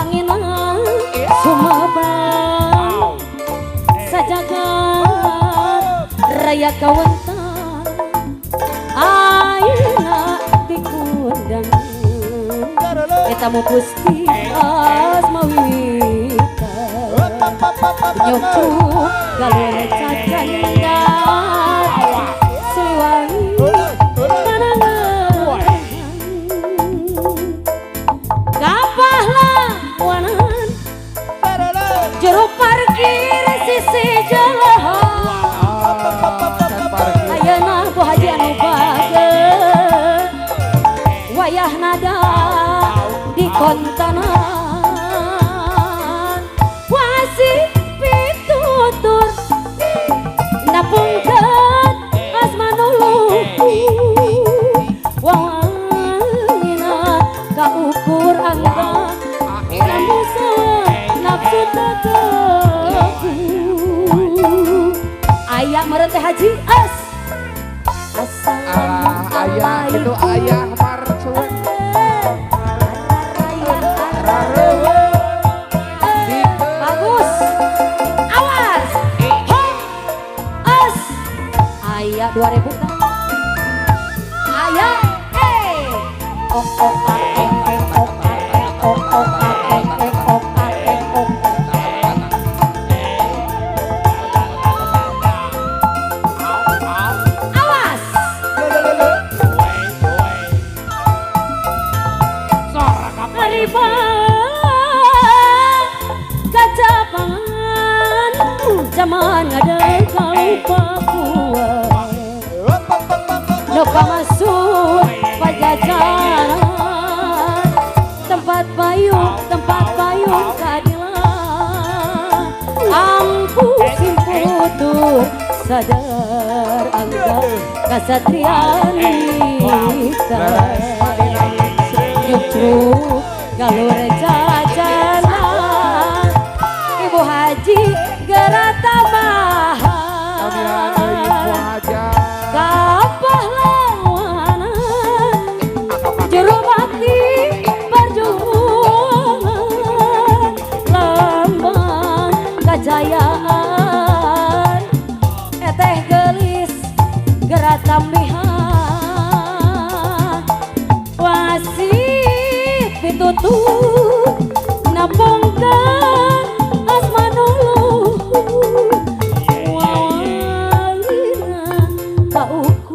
wawangina sumabang sajagat raya kawentan ayeuna dikundang eta mu Gusti Asmawita nyucuk galere cacanda Siliwangi panangan kapahlah wanan jero parkir sisi jalan ayeuna Bu Haji anu bageut wayah nada di kontanan wasih pitutur napungkeun asmanuluh wawangina kaukur angga namusa nafsu teteku aya meureun teh Haji as ayah itu ayah marcuan bagus awas as ayah 2000 kan ayah ok ok awas riba kacapangan zaman ada kau Papua lupa masuk pajajaran tempat payung keadilan ampuh simputur sadar angga kasatrianita nyucuk galur jajanan Ibu Haji Gerata Mahal kapah lawanan juru bakti perjuangan lambang kejayaan eteh gelis Gerata Mihal wasit pitutur napungkeun asmanuluh wawangina kaukur